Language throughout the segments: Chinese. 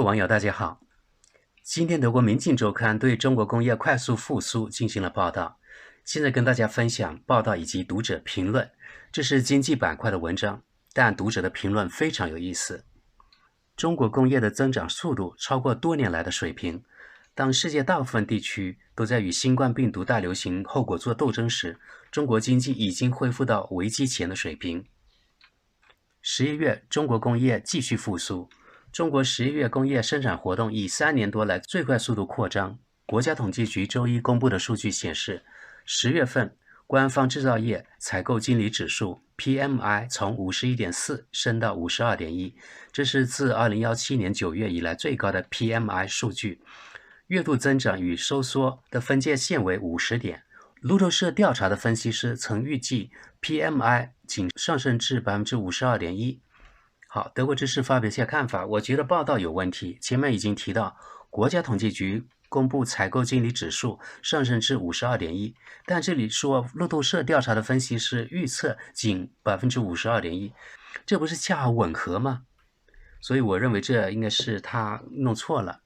网友大家好，今天德国《明镜周刊》对中国工业快速复苏进行了报道，现在跟大家分享报道以及读者评论。这是经济板块的文章，但读者的评论非常有意思。中国工业的增长速度超过多年来的水平，当世界大部分地区都在与新冠病毒大流行后果做斗争时，中国经济已经恢复到危机前的水平。11月，中国工业继续复苏。中国11月工业生产活动以3年多来最快速度扩张。国家统计局周一公布的数据显示，10月份官方制造业采购经理指数 PMI 从 51.4 升到 52.1， 这是自2017年9月以来最高的 PMI 数据。月度增长与收缩的分界线为50点。路透社调查的分析师曾预计 PMI 仅上升至 52.1%。好，德国知识发表下看法，我觉得报道有问题。前面已经提到，国家统计局公布采购经理指数上升至 52.1%， 但这里说路透社调查的分析师预测仅 52.1%， 这不是恰好吻合吗？所以我认为这应该是他弄错了。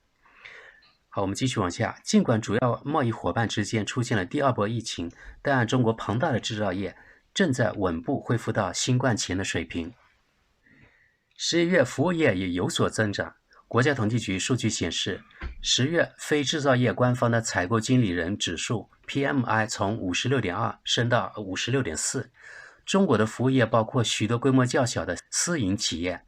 好，我们继续往下。尽管主要贸易伙伴之间出现了第二波疫情，但中国庞大的制造业正在稳步恢复到新冠前的水平。11月服务业也有所增长。国家统计局数据显示，10月非制造业官方的采购经理人指数 PMI 从 56.2 升到 56.4。中国的服务业包括许多规模较小的私营企业，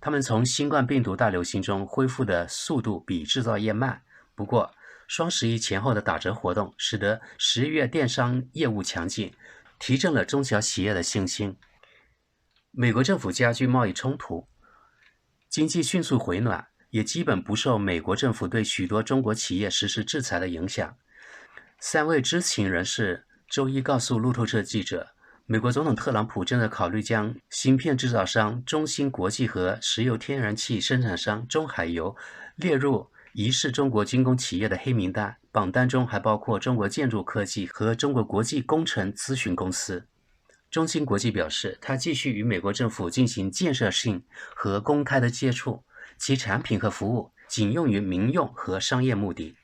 他们从新冠病毒大流行中恢复的速度比制造业慢。不过，双11前后的打折活动使得11月电商业务强劲，提振了中小企业的信心。美国政府加剧贸易冲突，经济迅速回暖，也基本不受美国政府对许多中国企业实施制裁的影响。3位知情人士周一告诉路透社记者，美国总统特朗普正在考虑将芯片制造商中芯国际和石油天然气生产商中海油列入疑似中国军工企业的黑名单，榜单中还包括中国建筑科技和中国国际工程咨询公司。中芯国际表示，它继续与美国政府进行建设性和公开的接触，其产品和服务仅用于民用和商业目的。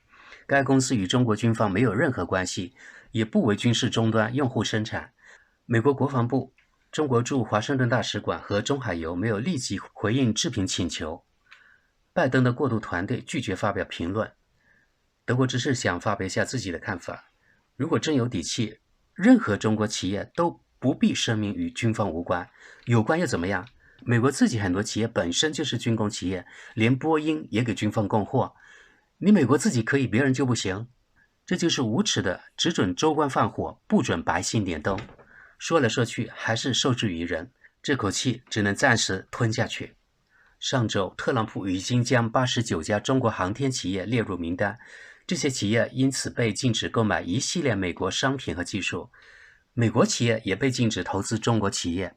该公司与中国军方没有任何关系，也不为军事终端用户生产。美国国防部、中国驻华盛顿大使馆和中海油没有立即回应置评请求。拜登的过渡团队拒绝发表评论。德国知识想发表一下自己的看法。如果真有底气，任何中国企业都不必声明与军方无关，有关又怎么样？美国自己很多企业本身就是军工企业，连波音也给军方供货。你美国自己可以，别人就不行？这就是无耻的，只准州官放火，不准百姓点灯。说来说去还是受制于人，这口气只能暂时吞下去。上周，特朗普已经将89家中国航天企业列入名单，这些企业因此被禁止购买一系列美国商品和技术。美国企业也被禁止投资中国企业。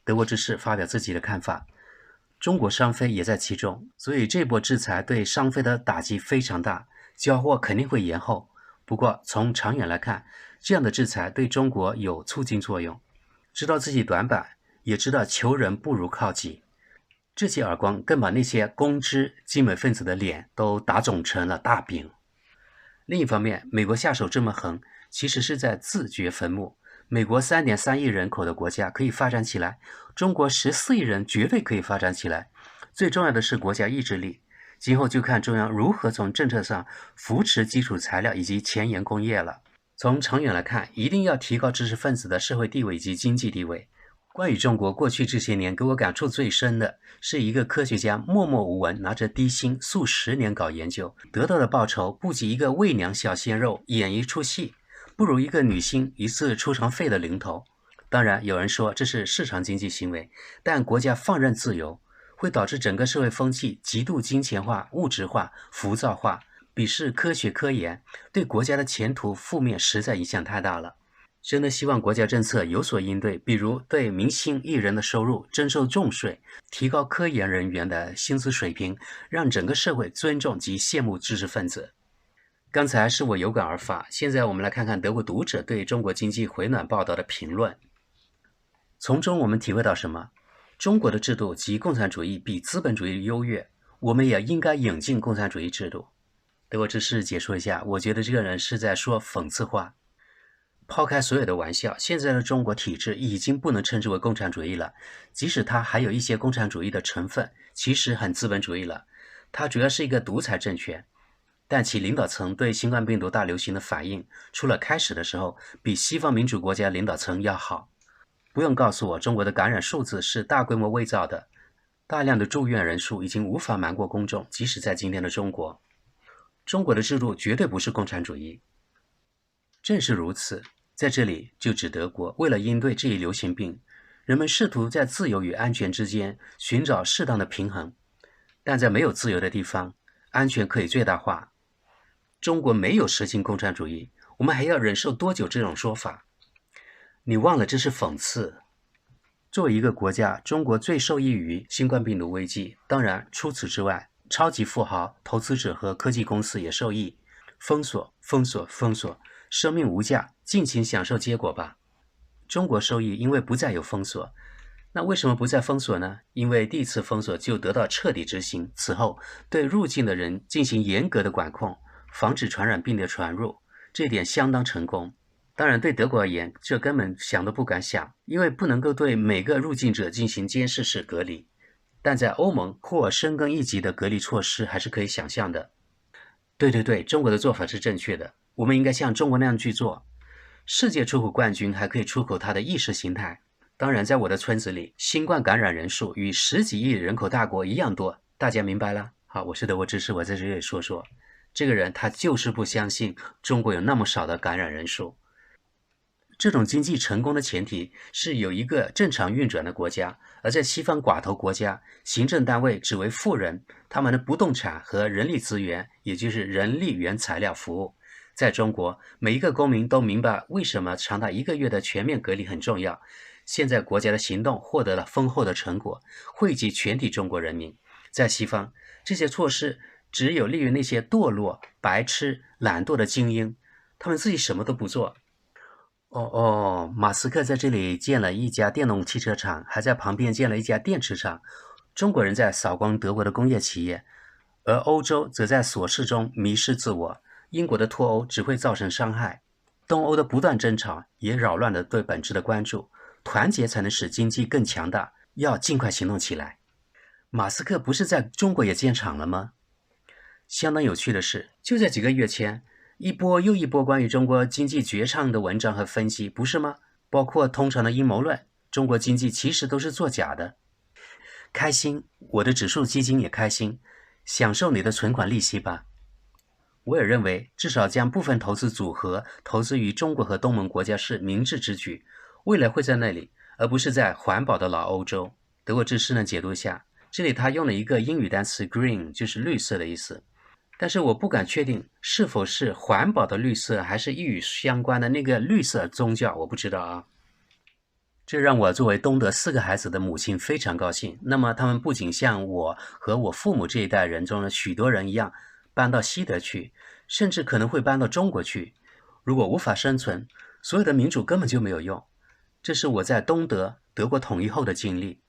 德国知识发表自己的看法，中国商飞也在其中，所以这波制裁对商飞的打击非常大，交货肯定会延后。不过从长远来看，这样的制裁对中国有促进作用。知道自己短板，也知道求人不如靠己。这些耳光更把那些公知精美分子的脸都打肿成了大饼。另一方面，美国下手这么狠，其实是在自掘坟墓。美国3.3亿人口的国家可以发展起来，中国14亿人绝对可以发展起来。最重要的是国家意志力。今后就看中央如何从政策上扶持基础材料以及前沿工业了。从长远来看，一定要提高知识分子的社会地位以及经济地位。关于中国过去这些年，给我感触最深的是一个科学家默默无闻，拿着低薪数10年搞研究，得到的报酬不及一个媚娘小鲜肉演一出戏，不如一个女星一次出场费的零头。当然，有人说这是市场经济行为，但国家放任自由，会导致整个社会风气极度金钱化、物质化、浮躁化，鄙视科学科研，对国家的前途负面实在影响太大了。真的希望国家政策有所应对，比如对明星艺人的收入征收重税，提高科研人员的薪资水平，让整个社会尊重及羡慕知识分子。刚才是我有感而发，现在我们来看看德国读者对中国经济回暖报道的评论。从中我们体会到什么？中国的制度及共产主义比资本主义优越，我们也应该引进共产主义制度。德国之士解说一下，我觉得这个人是在说讽刺话。抛开所有的玩笑，现在的中国体制已经不能称之为共产主义了，即使它还有一些共产主义的成分，其实很资本主义了。它主要是一个独裁政权，但其领导层对新冠病毒大流行的反应，除了开始的时候比西方民主国家领导层要好。不用告诉我中国的感染数字是大规模伪造的，大量的住院人数已经无法瞒过公众，即使在今天的中国。中国的制度绝对不是共产主义。正是如此，在这里就指德国为了应对这一流行病，人们试图在自由与安全之间寻找适当的平衡，但在没有自由的地方，安全可以最大化。中国没有实行共产主义，我们还要忍受多久这种说法？你忘了这是讽刺。作为一个国家，中国最受益于新冠病毒危机，当然除此之外，超级富豪、投资者和科技公司也受益。封锁，封锁，封锁，生命无价，尽情享受结果吧。中国受益，因为不再有封锁。那为什么不再封锁呢？因为第一次封锁就得到彻底执行，此后对入境的人进行严格的管控，防止传染病的传入，这一点相当成功。当然对德国而言，这根本想都不敢想，因为不能够对每个入境者进行监视式隔离。但在欧盟或深更一级的隔离措施还是可以想象的。对，中国的做法是正确的，我们应该像中国那样去做。世界出口冠军还可以出口它的意识形态。当然在我的村子里，新冠感染人数与10几亿人口大国一样多，大家明白了？好，我是德国之士，我在这里说说，这个人他就是不相信中国有那么少的感染人数。这种经济成功的前提是有一个正常运转的国家，而在西方寡头国家，行政单位只为富人，他们的不动产和人力资源，也就是人力原材料服务。在中国，每一个公民都明白为什么长达1个月的全面隔离很重要。现在国家的行动获得了丰厚的成果，惠及全体中国人民。在西方，这些措施只有利于那些堕落、白痴、懒惰的精英，他们自己什么都不做。马斯克在这里建了一家电动汽车厂，还在旁边建了一家电池厂。中国人在扫光德国的工业企业，而欧洲则在琐事中迷失自我。英国的脱欧只会造成伤害，东欧的不断争吵也扰乱了对本质的关注。团结才能使经济更强大，要尽快行动起来。马斯克不是在中国也建厂了吗？相当有趣的是，就在几个月前，一波又一波关于中国经济绝唱的文章和分析，不是吗？包括通常的阴谋论，中国经济其实都是作假的。开心，我的指数基金也开心，享受你的存款利息吧。我也认为，至少将部分投资组合投资于中国和东盟国家是明智之举，未来会在那里，而不是在环保的老欧洲。德国知识呢解读一下，这里他用了一个英语单词 green， 就是绿色的意思。但是我不敢确定是否是环保的绿色，还是一语相关的那个绿色宗教，我不知道啊。这让我作为东德4个孩子的母亲非常高兴。那么他们不仅像我和我父母这一代人中的许多人一样搬到西德去，甚至可能会搬到中国去。如果无法生存，所有的民主根本就没有用。这是我在东德德国统一后的经历。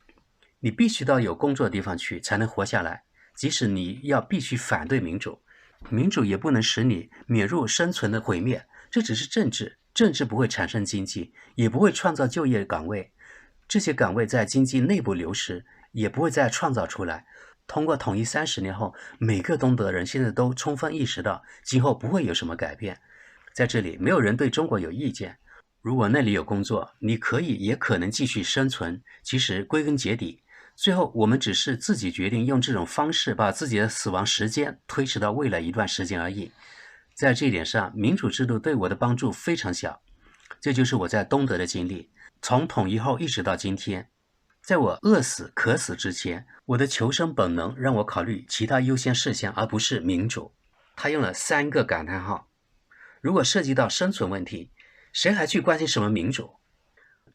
你必须到有工作的地方去才能活下来，即使你要必须反对民主，民主也不能使你免入生存的毁灭。这只是政治，政治不会产生经济，也不会创造就业岗位。这些岗位在经济内部流失，也不会再创造出来。通过统一30年后，每个东德人现在都充分意识到，今后不会有什么改变。在这里，没有人对中国有意见。如果那里有工作，你可以也可能继续生存。其实归根结底，最后我们只是自己决定用这种方式把自己的死亡时间推迟到未来一段时间而已。在这一点上，民主制度对我的帮助非常小。这就是我在东德的经历，从统一后一直到今天。在我饿死渴死之前，我的求生本能让我考虑其他优先事项，而不是民主。他用了3个感叹号。如果涉及到生存问题，谁还去关心什么民主？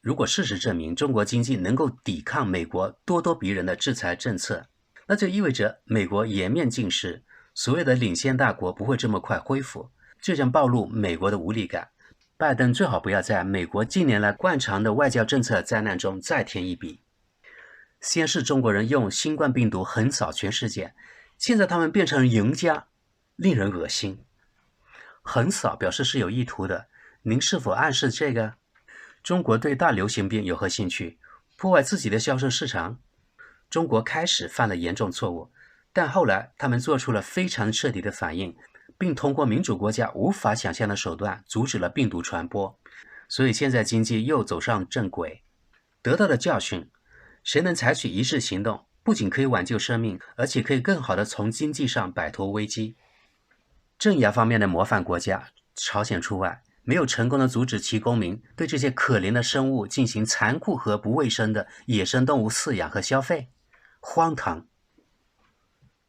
如果事实证明中国经济能够抵抗美国咄咄逼人的制裁政策，那就意味着美国颜面尽失，所谓的领先大国不会这么快恢复，这将暴露美国的无力感。拜登最好不要在美国近年来惯常的外交政策灾难中再添一笔。先是中国人用新冠病毒横扫全世界，现在他们变成赢家，令人恶心。横扫表示是有意图的，您是否暗示这个？中国对大流行病有何兴趣？破坏自己的销售市场？中国开始犯了严重错误，但后来他们做出了非常彻底的反应，并通过民主国家无法想象的手段阻止了病毒传播，所以现在经济又走上正轨。得到的教训，谁能采取一致行动，不仅可以挽救生命，而且可以更好地从经济上摆脱危机。镇压方面的模范国家，朝鲜除外，没有成功的阻止其公民对这些可怜的生物进行残酷和不卫生的野生动物饲养和消费，荒唐。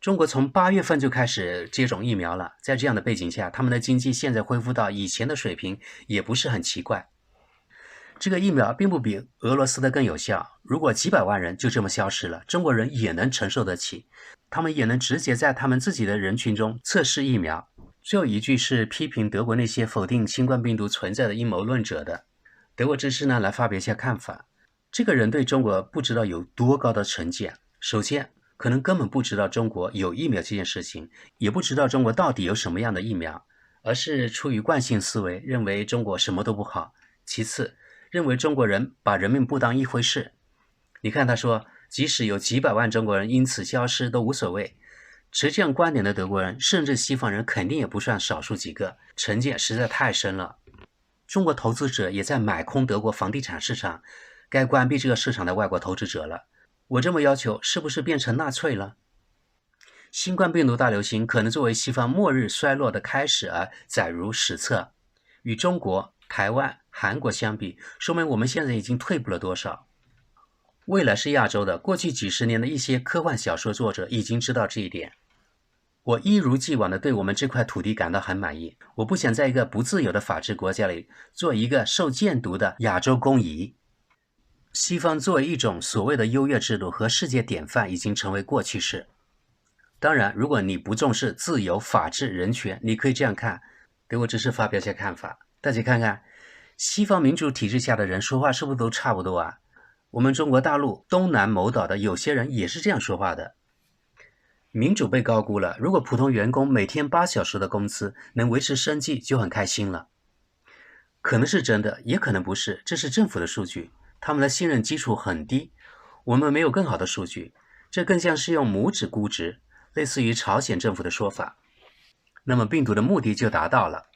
中国从8月份就开始接种疫苗了，在这样的背景下，他们的经济现在恢复到以前的水平也不是很奇怪。这个疫苗并不比俄罗斯的更有效，如果几百万人就这么消失了，中国人也能承受得起，他们也能直接在他们自己的人群中测试疫苗。最后一句是批评德国那些否定新冠病毒存在的阴谋论者的。德国知识呢来发表一下看法。这个人对中国不知道有多高的成见。首先，可能根本不知道中国有疫苗这件事情，也不知道中国到底有什么样的疫苗，而是出于惯性思维，认为中国什么都不好。其次，认为中国人把人命不当一回事。你看他说，即使有几百万中国人因此消失都无所谓。持这样观点的德国人，甚至西方人肯定也不算少数几个，成见实在太深了。中国投资者也在买空德国房地产市场，该关闭这个市场的外国投资者了。我这么要求，是不是变成纳粹了？新冠病毒大流行可能作为西方末日衰落的开始而载入史册。与中国、台湾、韩国相比，说明我们现在已经退步了多少。未来是亚洲的，过去几十年的一些科幻小说作者已经知道这一点。我一如既往地对我们这块土地感到很满意。我不想在一个不自由的法治国家里做一个受箭毒的亚洲公蚁。西方作为一种所谓的优越制度和世界典范已经成为过去式。当然，如果你不重视自由、法治、人权，你可以这样看。对我只是发表些看法。大家看看，西方民主体制下的人说话是不是都差不多啊？我们中国大陆东南某岛的有些人也是这样说话的。民主被高估了，如果普通员工每天8小时的工资能维持生计就很开心了。可能是真的，也可能不是，这是政府的数据，他们的信任基础很低，我们没有更好的数据，这更像是用拇指估值，类似于朝鲜政府的说法。那么病毒的目的就达到了。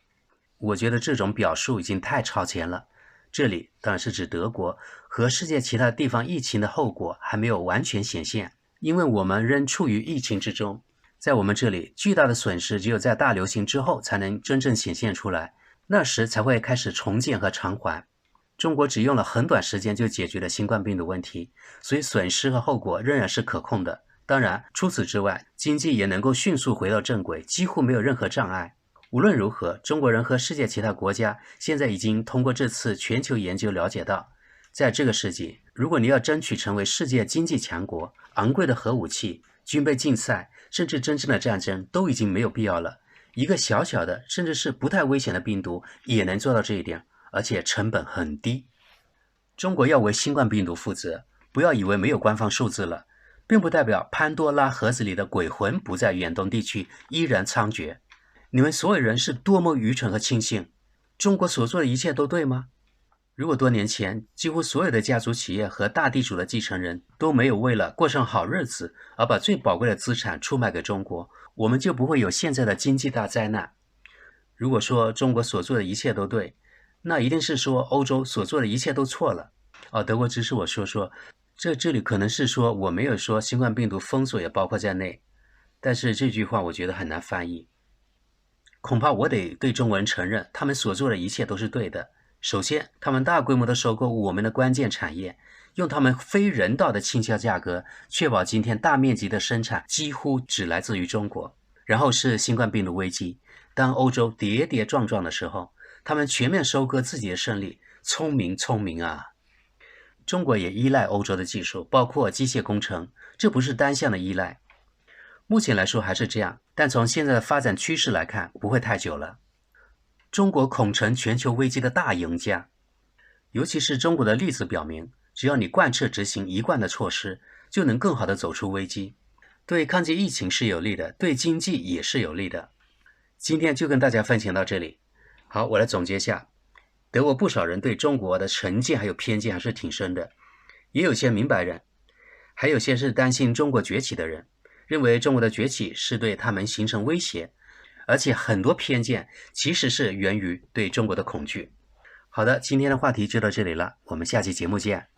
我觉得这种表述已经太超前了。这里当然是指德国和世界其他地方疫情的后果还没有完全显现，因为我们仍处于疫情之中。在我们这里，巨大的损失只有在大流行之后才能真正显现出来，那时才会开始重建和偿还。中国只用了很短时间就解决了新冠病毒问题，所以损失和后果仍然是可控的。当然，除此之外，经济也能够迅速回到正轨，几乎没有任何障碍。无论如何，中国人和世界其他国家现在已经通过这次全球研究了解到，在这个世纪，如果你要争取成为世界经济强国，昂贵的核武器、军备竞赛，甚至真正的战争都已经没有必要了。一个小小的，甚至是不太危险的病毒也能做到这一点，而且成本很低。中国要为新冠病毒负责，不要以为没有官方数字了，并不代表潘多拉盒子里的鬼魂不在远东地区依然猖獗。你们所有人是多么愚蠢和轻信！中国所做的一切都对吗？如果多年前几乎所有的家族企业和大地主的继承人都没有为了过上好日子而把最宝贵的资产出卖给中国，我们就不会有现在的经济大灾难。如果说中国所做的一切都对，那一定是说欧洲所做的一切都错了。德国只是我说，这里可能是说我没有说新冠病毒封锁也包括在内，但是这句话我觉得很难翻译。恐怕我得对中国人承认，他们所做的一切都是对的。首先，他们大规模的收购我们的关键产业，用他们非人道的倾销价格，确保今天大面积的生产几乎只来自于中国。然后是新冠病毒危机，当欧洲跌跌撞撞的时候，他们全面收割自己的胜利，聪明啊！中国也依赖欧洲的技术，包括机械工程，这不是单向的依赖。目前来说还是这样，但从现在的发展趋势来看，不会太久了。中国恐成全球危机的大赢家，尤其是中国的例子表明，只要你贯彻执行一贯的措施，就能更好地走出危机。对抗击疫情是有利的，对经济也是有利的。今天就跟大家分享到这里。好，我来总结一下，德国不少人对中国的成见还有偏见还是挺深的，也有些明白人，还有些是担心中国崛起的人，认为中国的崛起是对他们形成威胁，而且很多偏见其实是源于对中国的恐惧。好的，今天的话题就到这里了，我们下期节目见。